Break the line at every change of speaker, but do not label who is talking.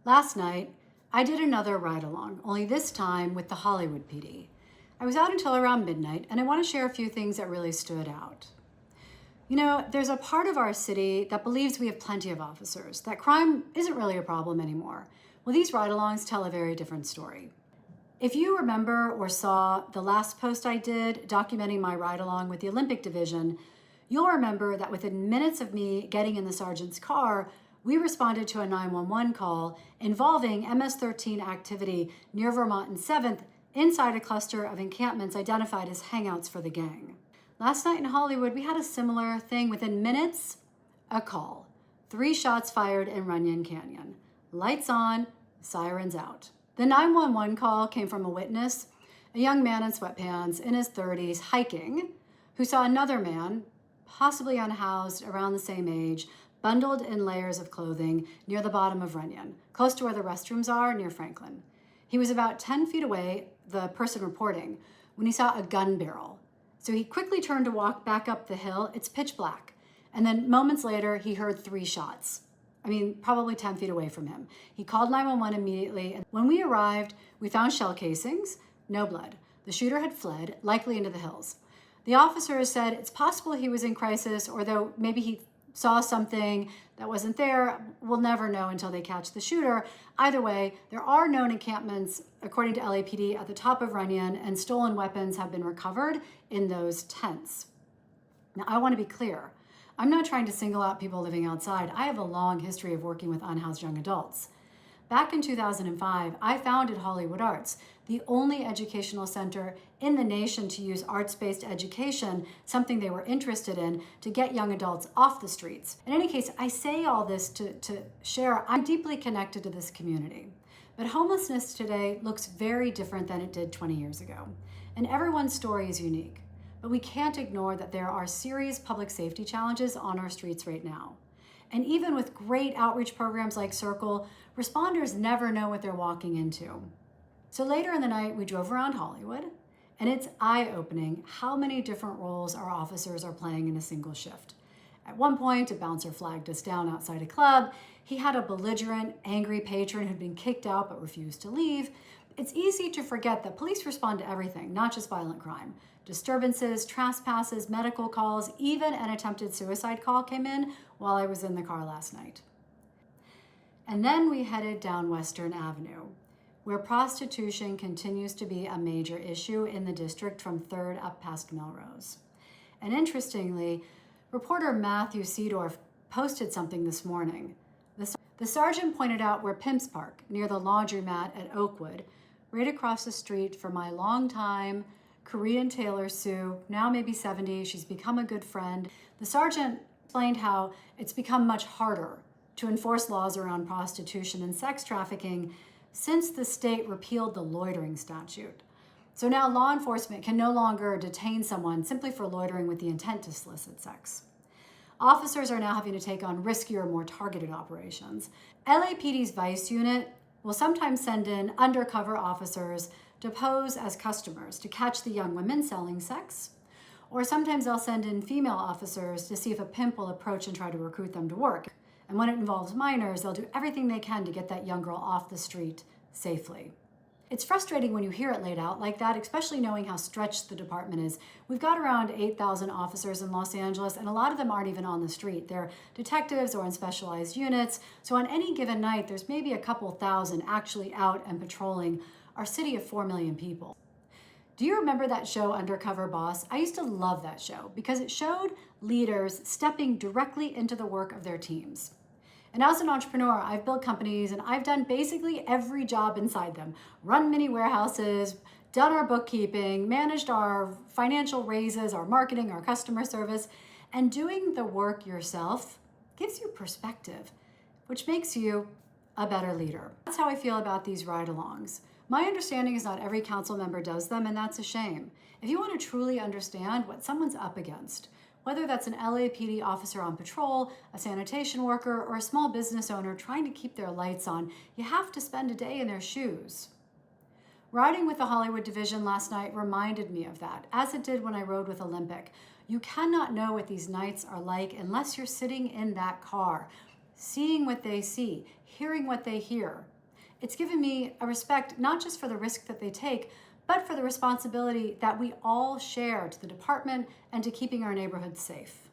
Last night, I did another ride-along, only this time with the Hollywood PD. I was out until around midnight, and I want to share a few things that really stood out. You know, there's a part of our city that believes we have plenty of officers, that crime isn't really a problem anymore. Well, these ride-alongs tell a very different story. If you remember or saw the last post I did documenting my ride-along with the Olympic Division, you'll remember that within minutes of me getting in the sergeant's car, we responded to a 911 call involving MS-13 activity near Vermont and 7th inside a cluster of encampments identified as hangouts for the gang. Last night in Hollywood, we had a similar thing. Within minutes, a call. 3 shots fired in Runyon Canyon. Lights on, sirens out. The 911 call came from a witness, a young man in sweatpants in his 30s hiking, who saw another man, possibly unhoused, around the same age, bundled in layers of clothing near the bottom of Runyon, close to where the restrooms are near Franklin. He was about 10 feet away, the person reporting, when he saw a gun barrel. So he quickly turned to walk back up the hill. It's pitch black. And then moments later, he heard 3 shots. Probably 10 feet away from him. He called 911 immediately. And when we arrived, we found shell casings, no blood. The shooter had fled, likely into the hills. The officers said it's possible he was in crisis, or though maybe he saw something that wasn't there. We'll never know until they catch the shooter. Either way, there are known encampments, according to LAPD, at the top of Runyon, and stolen weapons have been recovered in those tents. Now, I want to be clear. I'm not trying to single out people living outside. I have a long history of working with unhoused young adults. Back in 2005, I founded Hollywood Arts, the only educational center in the nation to use arts-based education, something they were interested in, to get young adults off the streets. In any case, I say all this to share I'm deeply connected to this community. But homelessness today looks very different than it did 20 years ago. And everyone's story is unique. But we can't ignore that there are serious public safety challenges on our streets right now. And even with great outreach programs like Circle, responders never know what they're walking into. So later in the night, we drove around Hollywood, and it's eye-opening how many different roles our officers are playing in a single shift. At one point, a bouncer flagged us down outside a club. He had a belligerent, angry patron who'd been kicked out but refused to leave. It's easy to forget that police respond to everything, not just violent crime. Disturbances, trespasses, medical calls, even an attempted suicide call came in while I was in the car last night. And then we headed down Western Avenue, where prostitution continues to be a major issue in the district from 3rd up past Melrose. And interestingly, reporter Matthew Seedorf posted something this morning. The sergeant pointed out where Pimps park, near the laundromat at Oakwood, right across the street from my longtime Korean tailor Sue, now maybe 70, she's become a good friend. The sergeant explained how it's become much harder to enforce laws around prostitution and sex trafficking since the state repealed the loitering statute. So now law enforcement can no longer detain someone simply for loitering with the intent to solicit sex. Officers are now having to take on riskier, more targeted operations. LAPD's Vice Unit will sometimes send in undercover officers to pose as customers to catch the young women selling sex. Or sometimes they'll send in female officers to see if a pimp will approach and try to recruit them to work. And when it involves minors, they'll do everything they can to get that young girl off the street safely. It's frustrating when you hear it laid out like that, especially knowing how stretched the department is. We've got around 8,000 officers in Los Angeles, and a lot of them aren't even on the street. They're detectives or in specialized units. So on any given night, there's maybe a couple thousand actually out and patrolling our city of 4 million people. Do you remember that show, Undercover Boss? I used to love that show because it showed leaders stepping directly into the work of their teams. And as an entrepreneur, I've built companies and I've done basically every job inside them. Run mini warehouses, done our bookkeeping, managed our financial raises, our marketing, our customer service. And doing the work yourself gives you perspective, which makes you a better leader. That's how I feel about these ride-alongs. My understanding is not every council member does them, and that's a shame. If you want to truly understand what someone's up against, whether that's an LAPD officer on patrol, a sanitation worker, or a small business owner trying to keep their lights on, you have to spend a day in their shoes. Riding with the Hollywood Division last night reminded me of that, as it did when I rode with Olympic. You cannot know what these nights are like unless you're sitting in that car. seeing what they see, hearing what they hear. It's given me a respect not just for the risk that they take, but for the responsibility that we all share to the department and to keeping our neighborhoods safe.